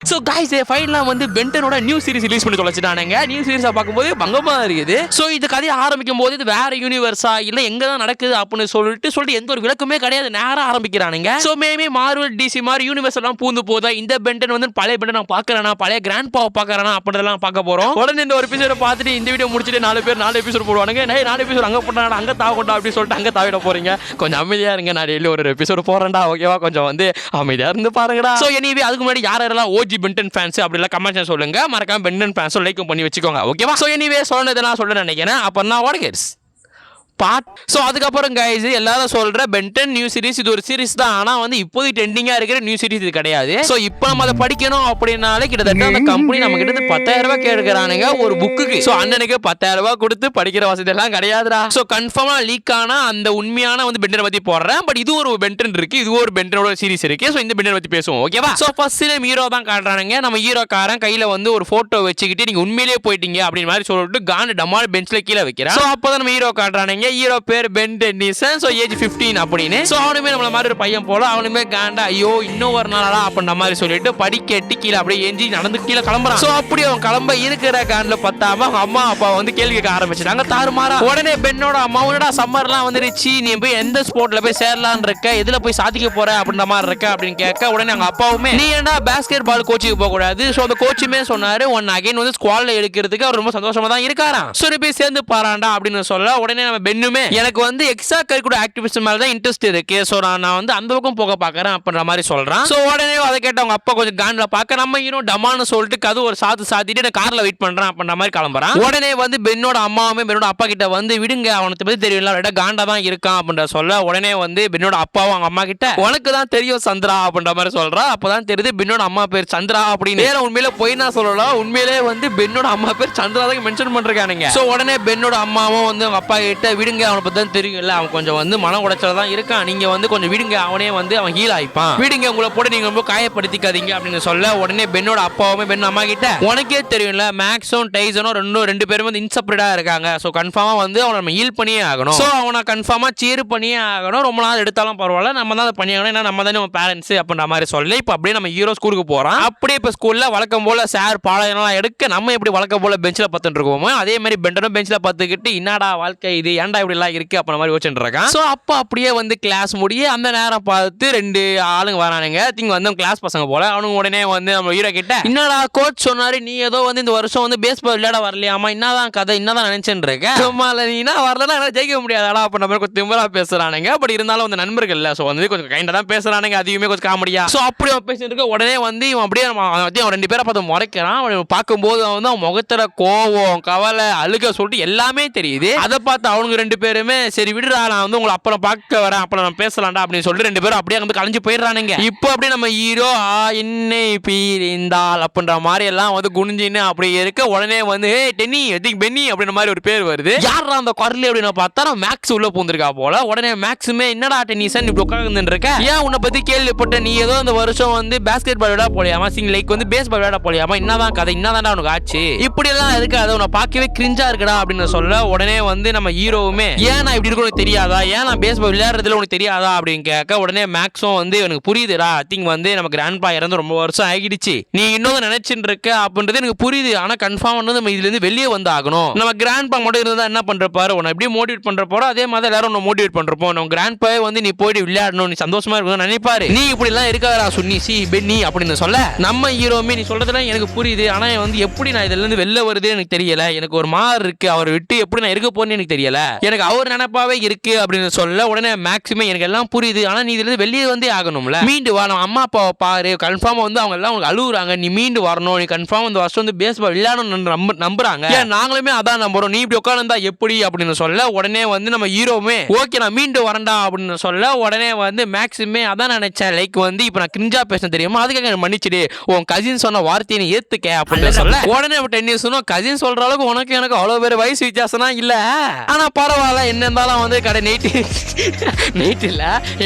So guys ஃபைனலாக வந்து பென்டனோட new series release பண்ணி தொலைச்சிட்டானுங்க. நியூ சீரிஸை பார்க்கும்போது பங்கமாக இருக்குது. ஸோ இது கதையை ஆரம்பிக்கும் போது இது வேற யூனிவர்ஸா இல்லை எங்கே தான் நடக்குது அப்படின்னு சொல்லிட்டு எந்த ஒரு விளக்கமே கிடையாது, நேரம் ஆரம்பிக்கிறானுங்க. ஸோ மேபி மார்வல் டிசி மாதிரி யூனிவர்ஸ் எல்லாம் பூந்து போதா இந்த பென்டன் வந்து பழைய பென்டன் நான் பார்க்கறேனா, பழைய கிராண்ட் பாவை பார்க்கறேனா அப்படின்றதெல்லாம் பார்க்க போகிறோம். உடனே இந்த ஒரு எபிசோட பார்த்துட்டு இந்த வீடியோ முடிச்சுட்டு 4 எபிசோட் போடுவானுங்க. 4 எபிசோட் அங்கே போட்டா அங்கே தாவண்டா அப்படின்னு சொல்லிட்டு அங்கே தாவிட போறீங்க. கொஞ்சம் அமைதியாக இருங்க, நான் டெய்லி ஒரு எபிசோட் போறேன்டா, ஓகேவா? கொஞ்சம் வந்து அமைதியாக இருந்து பாருங்கடா. ஸோ எனிவே அதுக்கு முன்னாடி யாரெல்லாம் ஓஜி பென்டன் ஃபேன்ஸ் அப்படிலாம் கமெண்ட்ஸ் சொல்லுங்க, மறக்காம பென்டன் ஃபேன்ஸ் லைக் பண்ணி வச்சுக்கோங்க, ஓகேவா? ஸோ எனிவே சொன்னதெல்லாம் சொல்ல நினைக்கிறேன். அப்போ நான் வாட்ஸ் பார்ட். ஸோ அதுக்கப்புறம் கைஸ் எல்லாரும் சொல்கிற பென்டன் நியூ சீரிஸ் இது ஒரு சீரிஸ் தான், ஆனால் வந்து இப்போதைக்கு ட்ரெண்டிங்காக இருக்கிற நியூ சீரிஸ் இது கிடையாது. ஸோ இப்போ நம்ம அதை படிக்கணும் அப்படின்னாலே கிட்டத்தட்ட அந்த கம்பெனி நம்ம கிட்ட 10,000 ரூபாய் கேட்குறானுங்க ஒரு புக்குக்கு. ஸோ அண்ணனுக்கு 10,000 ரூபாய் கொடுத்து படிக்கிற வசதி எல்லாம் கிடையாதுடா. ஸோ கன்ஃபார்மாக லீக் ஆன அந்த உண்மையான வந்து பென்டனை பற்றி போடுறேன். பட் இது ஒரு பென்டன் இருக்கு, இது ஒரு பென்டனோட சீரிஸ் இருக்கு. ஸோ இந்த பென்டனை பற்றி பேசுவோம், ஓகேவா? ஸோ ஃபர்ஸ்ட் ஹீரோ தான் காட்டுறானுங்க. நம்ம ஹீரோக்காரன் கையில் வந்து ஒரு ஃபோட்டோ வச்சுக்கிட்டு நீங்கள் உண்மையிலேயே போயிட்டீங்க அப்படின்னு மாதிரி சொல்லிட்டு காண்டு டமால் பெஞ்சில் கீழே வைக்கிறேன். ஸோ அப்போ தான் நம்ம ஹீரோ காட்டுறானுங்க. ஹீரோ பேர் டென்னிசன். சோ ஏஜ் 15 அப்படின்னு. சோ அவனுமே நம்மள மாதிரி ஒரு பையன் போல, அவனுமே காண்டா ஐயோ இன்னும் ஒரு நாளா அப்படின்ற மாதிரி சொல்லிட்டு படிக்கட்டி கீழே அப்படியே ஏஞ்சி நடந்து கீழே கிளம்புறான். சோ அப்படி அவன் கிளம்ப இருக்கிற காண்டில் பத்தாம அவங்க அம்மா அப்பா வந்து கேள்வி கேட்க ஆரம்பிச்சிட்டாங்க தாறுமாறா. உடனே பென்னோட அம்மாவோட சம்மர்லாம் வந்துருச்சு, நீ போய் எந்த ஸ்போர்ட்ல போய் சேரலான்னு இருக்க, எதுல போய் சாதிக்க போற அப்படின்ற மாதிரி இருக்க அப்படின்னு கேட்க உடனே அவங்க அப்பாவுமே நீ ஏன்டா பாஸ்கெட் பால் கோச்சுக்கு போக கூடாது. சோ அந்த கோச்சுமே சொன்னாரு ஒன் அகைன் வந்து ஸ்குவாட்ல எடுக்கிறதுக்கு அவர் ரொம்ப சந்தோஷமா தான் இருக்காராம். சோ நீ போய் சேர்ந்து பாராண்டா அப்படின்னு சொல்ல உடனே நம்ம பென்னுமே எனக்கு வந்து எக்ஸ்ட்ரா கரிக்குலர் ஆக்டிவிட்டிஸ் மேல தான் இன்ட்ரெஸ்ட் இருக்கு, சோ நான் வந்து அந்த பக்கம் போக பார்க்கறேன் அப்படின்ற மாதிரி சொல்றான். சோ உடனே அதை கேட்ட அவங்க அப்பா கொஞ்சம் காண்ட்ல பார்க்க நம்ம ஹீரோ டமான்னு சொல்லிட்டு கது ஒரு சாத்திட்டு நான் கார்ல வெயிட் பண்றேன் அப்படின்ற மாதிரி கிளம்புறான். உடனே வந்து பென்னோட அம்மாவுமே பென்னோட அப்பா கிட்ட வந்து விடுங்க அவனை பத்தி தெரியல காண்டா தான் இருக்கான் அப்படின்ற சொல்ல உடனே வந்து பென்னோட அப்பாவும் அவங்க அம்மா கிட்ட உனக்கு தான் தெரியும் சந்திரா அப்படின்ற மாதிரி சொல்றா. அப்பதான் தெரியுது பென்னோட அம்மா பேர் சந்திரா அப்படின்னு. வேற உண்மையில போய் நான் சொல்லலாம், உண்மையிலே வந்து பென்னோட அம்மா பேர் சந்திரா தான் மென்ஷன் பண்றானுங்க. சோ உடனே பென்னோட அம்மாவும் வந்து அவங்க அப்பா கிட்ட விடுங்க அவனை பத்தி தான் தெரியல, அவன் கொஞ்சம் வந்து மன உடைச்சல தான் இருக்கான், நீங்க வந்து கொஞ்சம் விடுங்க அவனே வந்து அவன் ஹீல் ஆயிப்பான், விடுங்க உங்களை போட்டு நீங்க ரொம்ப காயப்படுத்திக்காதீங்க அப்படின்னு சொல்ல உடனே பென்னோட அப்பாவுமே பென் அம்மா கிட்ட உனக்கே தெரியும்ல மேக்ஸும் டைசனும் ரெண்டு பேரும் வந்து இன்செப்பரேட்டா இருக்காங்க, சோ கன்ஃபார்மா வந்து அவனை நம்ம ஹீல் பண்ணியே ஆகணும், சோ அவனை கன்ஃபார்மா சீர் பண்ணியே ஆகணும், ரொம்ப நாள் எடுத்தாலும் பரவாயில்ல நம்ம தான் அதை பண்ணி ஆகணும், ஏன்னா நம்ம தானே பேரண்ட்ஸ் அப்படின்ற மாதிரி சொல்ல இப்போ அப்படியே நம்ம ஹீரோ ஸ்கூலுக்கு போறான். அப்படியே இப்போ ஸ்கூல்ல வழக்கம் போல சார் பாடம் எடுக்க நம்ம எப்படி வழக்கம் போல பெஞ்சில் பத்துட்டு இருக்கோமோ அதே மாதிரி பெண்டனும் பெஞ்சில் பத்துக்கிட்டு என்னடா வாழ்க்கை இது ஏன்டா இப்படி எல்லாம் இருக்கு அப்படின்ற மாதிரி யோசிச்சுட்டு இருக்கான். சோ அப்போ அப்படியே வந்து கிளாஸ் முடிய அந்த நேரம் பார்த்து 2 ஆளுங்க வரானுங்க. திங்க வந்து கிளாஸ் பசங்க போல. அவனுங்க உடனே வந்து நம்ம ஹீரோ கிட்ட என்னடா கோச் சொன்னாரு நீ ஏதோ வந்து இந்த வருஷம் வந்து பேஸ்பால் விளையாட வரலையாமா, என்னதான் கதை என்னதான் நினைச்சுட்டு இருக்க, சும்மா இல்ல நீ என்ன வரலன்னா என்ன ஜெயிக்க முடியாதாடா அப்படின்ற மாதிரி கொஞ்சம் திமிரா பேசுறானுங்க. பட் இருந்தாலும் வந்து நண்பர்கள் இல்ல, சோ வந்து கொஞ்சம் கைண்டா தான் பேசுறானுங்க, அதுவுமே கொஞ்சம் காமெடியா. சோ அப்படி அவன் பேசிட்டு இருக்க உடனே வந்து இவன் அப்படியே அவன் 2 பேரை பார்த்து முறைக்கிறான். அவன் பார்க்கும்போது வந்து அவன் முகத்துல கோவம் கவலை அழுக சொல்லிட்டு எல்லாமே தெரியுது. அதை பார்த்து அவனுங்க 2 பேருமே சரி விடுறா நான் வந்து உங்களை அப்புறம் பார்க்க வரேன் அப்புறம் நம்ம பேசலாம்டா அப்படின்னு சொல்லிட்டு 2 பேரும் அப்படியே வந்து கலைஞ்சு போயிடுறானுங்க. இப்போ அப்படியே நம்ம ஹீரோ என்னை பீரிந்தால் அப்படின்ற மாதிரி எல்லாம் வந்து குனிஞ்சின்னு அப்படி இருக்க உடனே வந்து டென்னி பென்னி அப்படின்ற மாதிரி ஒரு பேர் வருது. யாரா அந்த குரல் அப்படின்னு பார்த்தா மேக்ஸ் உள்ள பூந்திருக்கா போல. உடனே மேக்ஸுமே என்னடா டென்னிசன் இப்படி உட்கார்ந்து இருக்க, ஏன் உன்னை பத்தி கேள்விப்பட்ட நீ ஏதோ இந்த வருஷம் வந்து பாஸ்கெட் பால் விளையாட போலியாமா, லைக் வந்து பேஸ் பால் விளையாட போலியாமா, என்னதான் கதை என்னதான் உனக்கு ஆச்சு, இப்படி எல்லாம் இருக்கு அதை உன்னை பார்க்கவே கிரிஞ்சா இருக்குடா அப்படின்னு சொல்ல உடனே வந்து நம்ம ஹீரோவுமே ஏன் நான் இப்படி இருக்கணும் தெரியாதா, ஏன் நான் பேஸ் பால் விளையாடுறதுல உனக்கு தெரியாதா அப்படின்னு கேட்க உடனே மேக்ஸும் வந்து எனக்கு புரியுதுடா, ஐ திங்க் வந்து நம்ம கிராண்ட்பா இறந்து ரொம்ப வருஷம் ஆகிடுச்சு, நீ இன்னும் நினைச்சுட்டு இருக்க அப்படின்றது எனக்கு புரியுது, ஆனா கன்ஃபார்ம் வந்து நம்ம இதுல இருந்து வெளியே வந்து ஆகணும், நம்ம கிராண்ட்பா மட்டும் இருந்தா என்ன பண்றப்பாரு உன்னை எப்படி மோட்டிவேட் பண்றப்போ அதே மாதிரி எல்லாரும் உன்னை மோட்டிவேட் பண்றப்போ நம்ம கிராண்ட்பா வந்து நீ போயிட்டு விளையாடணும் நீ சந்தோஷமா இருக்கணும் நினைப்பாரு, நீ இப்படி எல்லாம் இருக்காதா சுன்னி சி பென்னி அப்படின்னு சொல்ல நம்ம ஹீரோமே நீ சொல்றதுலாம் எனக்கு புரியுது, ஆனா வந்து எப்படி நான் இதுல இருந்து வெளில வருது எனக்கு தெரியல, எனக்கு ஒரு மாதிரி இருக்கு, அவர் விட்டு எப்படி நான் இருக்க போறேன்னு எனக்கு தெரியல, எனக்கு அவர் நினைப்பாவே இருக்கு அப்படின்னு சொல்ல உடனே மேக்ஸிமே எனக்கு எல்லாம் புரியுது, ஆனா நீ இதுல வெளியே வந்தே ஆகணும்ல, மீண்டு வா, நம்ம அம்மா அப்பாவை பாரு, கன்ஃபார்மா வந்து அவங்க எல்லாம் உங்களுக்கு அழுகுறாங்க, நீ மீண்டு வரணும், நீ கன்ஃபார்ம் இந்த வருஷம் வந்து பேஸ்பால் விளையாடணும் நம்புறாங்க, நாங்களுமே அதான் நம்புறோம், நீ இப்படி உட்கார்ந்தா எப்படி அப்படின்னு சொல்ல உடனே வந்து நம்ம ஹீரோமே ஓகே நான் மீண்டு வரண்டா அப்படின்னு சொல்ல உடனே வந்து மேக்ஸிமே அதான் நினைச்சேன், லைக் வந்து இப்போ நான் கிரிஞ்சா பேச தெரியுமா அதுக்காக மன்னிச்சிடு, உன் கசின் சொன்ன வார்த்தையை நீ ஏத்துக்க அப்படின்னு சொல்ல உடனே டென்னிஸ் கசின் சொல்ற அளவுக்கு உனக்கு எனக்கு அவ்வளவு பேர் வயசு வித்தியாசம் இல்ல, ஆனா பரவாயில்ல, என்ன இருந்தாலும் வந்து கடை நைட் இல்ல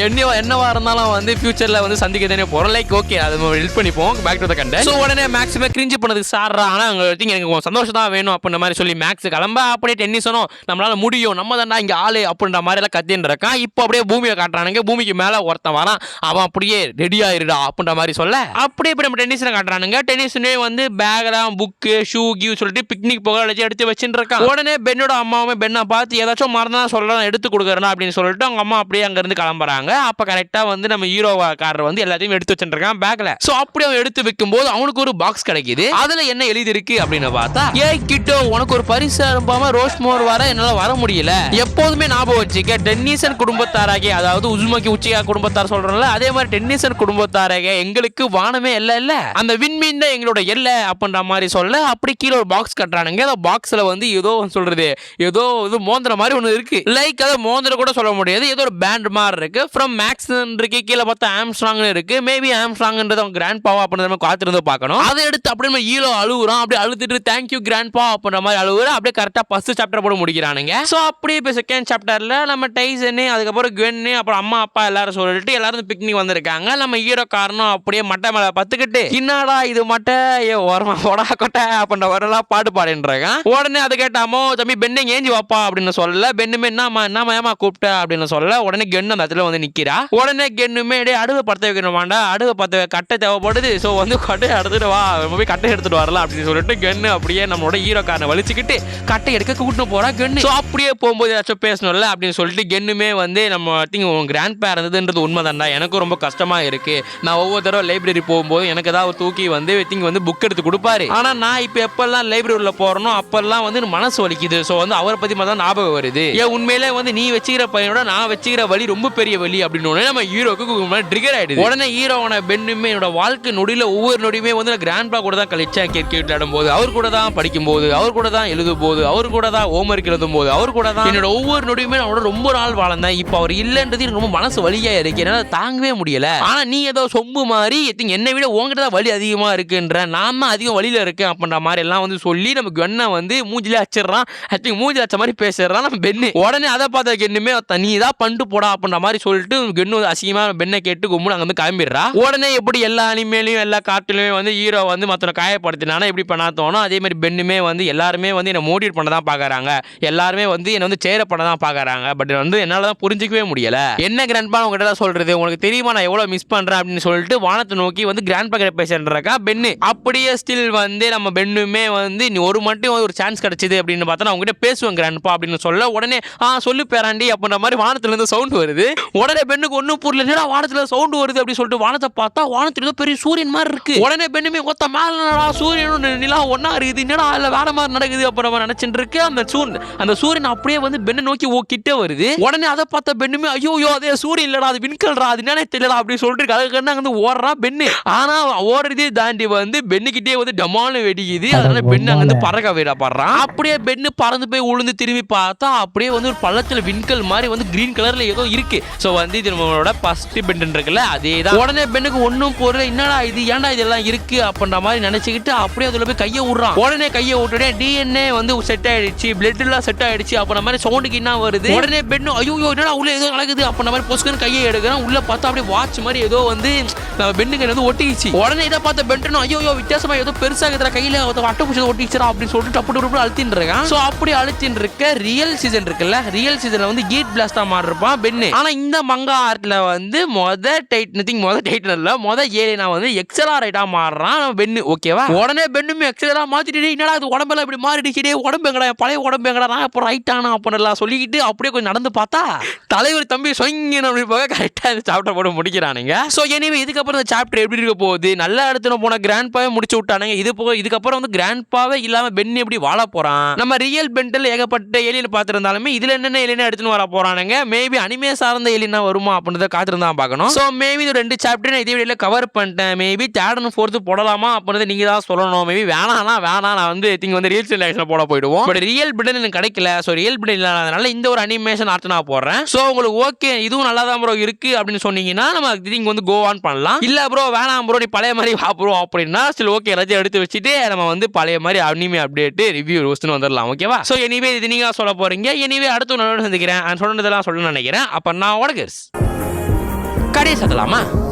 என்னவா இருந்தாலும் வந்து ஃபியூச்சர்ல வந்து சந்திக்க தானே போறோம். லைக் ஓகே, அது ஹெல்ப் பண்ணிப்போம். Back to the content. So உடனே மேக்ஸிமம் கிரிஞ்ச் பண்ணதுக்கு சார்ரா, ஆனா எனக்கு சந்தோஷம் தான் வேணும் அப்படின்ற மாதிரி சொல்லி மேக்ஸ் கிளம்ப அப்படியே டென்னிஸனும் நம்மளால முடியும், நம்ம தான்டா இங்க ஆளு அப்படின்ற மாதிரி எல்லாம் கத்தின்னு இருக்கான். இப்போ அப்படியே பூமியை காட்டுறானுங்க. பூமிக்கு மேல ஒருத்தன் வரான், அவன் அப்படியே ரெடி ஆயிருடா அப்படின்ற மாதிரி சொல்ல அப்படியே இப்ப நம்ம டென்னிஸ்ல காட்டுறானுங்க. டென்னிஸ்னே வந்து பேக்லாம் புக்கு ஷூ கியூ சொல்லிட்டு பிக்னிக் போக எடுத்து வச்சுட்டு இருக்கான். உடனே பென்னோட அம்மாவுமே பெண்ணை பார்த்து ஏதாச்சும் மறந்தா சொல்றேன் எடுத்து கொடுக்குறேன் அப்படின்னு சொல்லிட்டு அவங்க அம்மா அப்படியே அங்க இருந்து கிளம்புறாங்க. அப்ப கரெக்டா வந்து நம்ம ஹீரோக்காரர் வந்து எல்லாத்தையும் எடுத்து வச்சிருக்கான் பேக்ல. சோ அப்படியே அவன் எடுத்து வைக்கும் போது அவனுக்கு ஒரு பாக்ஸ் கிடைக்குது. அதுல என்ன எழுதி இருக்கு அப்படின்னு பார்த்தா, ஏய் கிட்டோ, உனக்கு ஒரு பரிசு அனுப்பாம ரோஸ்மோர் வர என்னால வர முடியல. எப்போதுமே ஞாபகம் வச்சுக்க, டென்னிசன் குடும்பத்தாராக, அதாவது உஸ்மாக்கி உச்சிகா குடும்பத்தார் சொல்றோம்ல, அதே மாதிரி டென்னிசன் குடும்பத்தாராக எங்களுக்கு வானமே இல்ல, அந்த விண்மீன் தான் எங்களோட எல்லை அப்படின்ற மாதிரி சொல்ல அப்படி கீழே ஒரு பாக்ஸ் கட்டுறானுங்க. அந்த பாக்ஸ்ல வந்து ஏதோ சொல்றது, ஏதோ இது மோந்திர மாதிரி ஒன்று இருக்கு. லைக் அதை மோந்திர கூட சொல்ல முடியாது, ஏதோ ஒரு பேண்ட் மாதிரி இருக்கு. ஃப்ரம் மேக்ஸ் இருக்கு, கீழே பார்த்தா ஆம்ஸ்ட்ராங் இருக்கு. மேபி ஆம்ஸ்ட்ராங்ன்றது அவங்க கிராண்ட் பாவா அப்படின்ற மாதிரி காத்திருந்து பார்க்கணும். அதை எடுத்து அப்படியே ஹீரோ அழுகுறான். அப்படியே அழுதுட்டு தேங்க்யூ கிராண்ட் பா அப்படின்ற மாதிரி அழுகுறான். அப்படியே கரெக்டா ஃபர்ஸ்ட் சாப்டர் போட முடிக்கிறானுங்க. சோ அப்படியே இப்போ செகண்ட் சாப்டர்ல நம்ம டைசன், அதுக்கப்புறம் குவென், அப்புறம் அம்மா அப்பா எல்லாரும் சொல்லிட்டு எல்லாரும் பிக்னிக் வந்திருக்காங்க. நம்ம ஹீரோ காரணம் அப்படியே மட்டை மேல பத்துக்கிட்டு, என்னடா இது மட்டை ஓரமா போடா கொட்டை அப்படின்ற வரலாம் பாட்டு பாடின்றாங்க. உடனே அதை கேட்டாமோ தம்பி பெண்ணை ஏஞ்சி வாப்பா அப்படின்னு சொல்ல, பெண்ணுமே என்னமா கூப்பிட்ட அப்படின்னு சொல்ல, உடனே கென்னு அந்த இடத்துல வந்து நிக்கிறா. உடனே கென்னுமே அடுவை பத்த வைக்கணுமாண்டா, அடுவை பத்த கட்டை தேவைப்படுது, சோ வந்து கட்டை எடுத்துட்டு வா, போய் கட்டை எடுத்துட்டு வரலாம் அப்படின்னு சொல்லிட்டு கென்னு அப்படியே நம்மளோட ஹீரோ காரனை வலிச்சுக்கிட்டு கட்டை எடுக்க கூட்டிட்டு போறா கென்னு. சோ அப்படியே போகும்போது ஏதாச்சும் பேசணும்ல அப்படின்னு சொல்லிட்டு கென்னுமே வந்து நம்ம கிராண்ட் பேர் இருந்ததுன்றது உண்மைதான்டா, எனக்கும் ரொம்ப கஷ்டமா இருக்கு. நான் ஒவ்வொரு தடவை லைப்ரரி போகும்போது எனக்கு ஏதாவது தூக்கி வந்து புக் எடுத்து கொடுப்பாரு. ஆனா நான் இப்ப எப்பெல்லாம் லைப்ரரியில போறனோ அப்பெல்லாம் வந்து மனசு வலிக்குது. சோ வந்து அவரை பத்தி மட்டும் ஞாபகம் வருது. ஏன் உண்மையிலே வந்து நீ வச்சுக்கிற பையனோட நான் வச்சுக்கிற வலி ரொம்ப பெரிய வலி அப்படின்னு நம்ம ஹீரோக்கு ட்ரிகர் ஆயிடுது. உடனே ஹீரோவன பெண்ணுமே என்னோட வாழ்க்கை நொடியில ஒவ்வொரு நொடியுமே வந்து கிராண்ட் பா கூட தான் கழிச்சேன். கிரிக்கெட் விளையாடும் போது அவர் கூட தான், படிக்கும் போது அவர் கூட தான், எழுதும் போது அவர் கூட தான், ஹோம்ஒர்க் எழுதும் போது அவர் கூட தான், என்னோட ஒவ்வொரு நொடியுமே நான் ரொம்ப நாள் வாழ்ந்தேன். இப்போ அவர் இல்லைன்றது ரொம்ப மனசு வலியா இருக்கு, என்னால தாங்கவே முடியல. ஆனா நீ ஏதோ சொம்பு மாதிரி என்னை விட உங்ககிட்ட தான் வலி அதிகமா இருக்குன்ற, நான் தான் அதிகம் வழியில இருக்கேன் அப்படின்ற மாதிரி எல்லாம் வந்து சொல்லி நம்ம கென்னை வந்து மூஞ்சிலே அச்சிடறான். மூஞ்சில அச்ச மாதிரி பேசுறான் நம்ம பெண்ணு. உடனே அதை பார்த்த கென்னுமே நீ தான் பண்ணிட்டு போடா அப்படின்ற மாதிரி சொல்லிட்டு கென்னு வந்து அசிங்கமா பெண்ணை கேட்டு கும்பு அங்க வந்து கிளம்பிடுறா. உடனே எப்படி எல்லா அனிமேலையும் எல்லா காட்டிலுமே வந்து ஹீரோ வந்து மத்தவனை காயப்படுத்தினானா எப்படி பண்ணா தோணும், அதே மாதிரி பெண்ணுமே வந்து எல்லாருமே வந்து என்ன மோட்டிவேட் பண்ண தான் பாக்குறாங்க, எல்லாருமே வந்து என்ன வந்து சேர பண்ண தான் பாக்குறாங்க. பட் வந்து என்னால தான் புரிஞ்சிக்கவே முடியல. என்ன கிராண்ட் பா உங்ககிட்ட தான் சொல்றது, உங்களுக்கு தெரியுமா நான் எவ்வளவு மிஸ் பண்றேன் அப்படின்னு சொல்லிட்டு வானத்தை நோக்கி வந்து கிராண்ட் பா கிட்ட பேசுறா பெண்ணு. அப்படியே ஸ்டில் வந்து நம்ம பெண்ணுமே வந்து நீ ஒரு மட்டும் ஒரு சான்ஸ் கிடைச்சது அப்படின்னு பார்த்தா நான் உங்ககிட்ட பேசுவேன் கிராண்ட் பா அப்படின்னு சொல்ல, உடனே சொல்லு பேராண்டி அப்படின்ற மாதிரி வானத்துல இருந்து சவுண்ட் வருது. உடனே பெண்ணுக்கு ஒன்னும் புரியல, வானத்துல சவுண்ட் வருது அப்படின்னு சொல்லிட்டு வானத்தை பார்த்தா வானத்துல பெரிய சூரியன் மாதிரி இருக்கு. உடனே பெண்ணுமே ஒத்த மேல சூரியனும் நிலா ஒன்னா இருக்குது, என்னடா இல்ல வேற மாதிரி நடக்குது அப்படின்னு நினைச்சிட்டு இருக்கு. அந்த சூரியன் அப்படியே வந்து பெண்ணை நோக்கி கிட்ட வருது. உடனே அதை பார்த்த பெண்ணுமே ஐயோ அதே சூரியன் இல்லடா, அது விண்கல்றா, அது என்னன்னே தெரியல அப்படின்னு சொல்லிட்டு கலகன்னு வந்து ஓடுறா பெண்ணு. ஆனா ஓடுறதே தாண்டி வந்து பெண்ணுக்கிட்டே வந்து டமால்னு வெடிக்குது. அதனால பெண்ணு அங்க வந்து பறக்க விடப்படுறான். அப்படியே பெண்ணு பறந்து போய் உளுந்து திரும்பி பார்த்தா அப்படியே வந்து ஒரு பள்ளத்துல விண்கல் மாதிரி வந்து கிரீன் கலர்ல ஏதோ இருக்கு. சோ வந்து இது நம்மளோட ஃபர்ஸ்ட் பெண்ட் இருக்குல்ல, அதேதான். உடனே பெண்ணுக்கு ஒன்னும் பொருள், என்னடா இது, ஏன்டா இதெல்லாம் இருக்கு அப்படின்ற மாதிரி நினைச்சுக்கிட்டு அப்படியே அதுல போய் கையை விடுறான். உடனே கையை விட்டுடே டிஎன்ஏ வந்து செட் ஆயிடுச்சு, பிளட் எல்லாம் செட் ஆயிடுச்சு அப்படின்ற மாதிரி சவுண்டுக்கு என்ன வருது. உடனே பெண்ணு ஐயோ என்னடா உள்ள ஏதோ நடக்குது அப்படின்ற மாதிரி பொசுக்குன்னு கையை எடுக்கிறான். உள்ள பார்த்தா அப்படியே வாட்ச் மாதிரி ஏதோ வந்து பெண்ணுக்கு வந்து ஒட்டிச்சு. உடனே இதை பார்த்த பெண்ணும் ஐயோ வித்தியாசமா ஏதோ பெருசா கையில அட்டை பூச்சி ஒட்டிச்சா அப்படின்னு சொல்லிட்டு அப்படி அழுத்தின்னு இருக்கான். சோ அப்படி அழுத்தின்னு இருக்க ரியல் சீசன் இருக்குல்ல, ரியல் சீசன்ல வந்து கீட் பிளாஸ்டா மாறி இருப்பான் பெண்ணு. ஆனா இந்த மங்கா ஆர்ட்ல வந்து மொத ஏலியனா வந்து எக்ஸலரேட்டா மாறுறான் பெண்ணு. ஓகேவா? உடனே பெண்ணுமே எக்ஸலரா மாத்திட்டு என்னடா இது உடம்பெல்லாம் இப்படி மாறிடுச்சு, உடம்பு எங்கடா, பழைய உடம்பு எங்கடா, நான் இப்போ ரைட் ஆனா அப்படின்னு சொல்லிக்கிட்டு அப்படியே கொஞ்சம் நடந்து பார்த்தா தலைவர் தம்பி சொங்கின அப்படி போக கரெக்டா இந்த சாப்டர் போட முடிக்கிறானுங்க. சோ எனிவே இதுக்கப்புறம் இந்த சாப்டர் எப்படி இருக்க போகுது, நல்ல இடத்துல போன கிராண்ட் பாவை முடிச்சு விட்டானுங்க. இதுக்கப்புறம் வந்து கிராண்ட் பாவே இல்லாம பென் எப்படி வாழ போறான். நம்ம ரியல் பென்ட்ல ஏகப்பட்ட ஏலியன் பார்த்திருந்தாலுமே இதுல என்னென்ன ஏலியன் எடுத்துன்னு வர போறானுங்க, மேபி அனிமே சார்ந்த ஏலியனா வருமா அப்படின்றத காத்திருந்தா பார்க்கணும். சோ மேபி இது 2 சாப்டர் நான் இதே வீடியோல கவர் பண்ணிட்டேன். மேபி 3rd and 4th போடலாமா அப்படின்றத நீங்க தான் சொல்லணும். மேபி வேணாம் நான் வந்து திங்க் வந்து ரியல் ரிலேஷன் போட போயிடுவோம். பட் ரியல் பென் எனக்கு கிடைக்கல. சோ ரியல் பென் இல்லாதனால இந்த ஒரு அனிமேஷன் ஆர்ட் நான் போடுறேன். சோ உங்களுக்கு ஓகே இதுவும் நல்லா தான் ப்ரோ இருக்கு அப்படின்னு சொன்னீங்கன்னா நம்ம திங்க் வந்து கோ ஆன் பண்ணலாம். இல்ல ப்ரோ வேணாம் ப்ரோ நீ பழைய மாதிரி வா ப்ரோ அப்படின்னா ஸ்டில் ஓகே எல்லாத்தையும் எடுத்து வச்சுட்டு நம்ம வந்து பழைய மாதிரி அனிமே அப்டேட் ரிவ்யூ ரோஸ்ட்னு வந்துடலாம். ஓகேவா? சோ எனிவே இது நீங்க சொல்ல போறீங்க. போறீங்க. எனிவே அடுத்த ஒரு சந்திக்கிறேன். சொன்னதெல்லாம் சொல்லணும்னு நினைக்கிறேன். அப்ப நான் உனக்கு கடையை சத்தலாமா?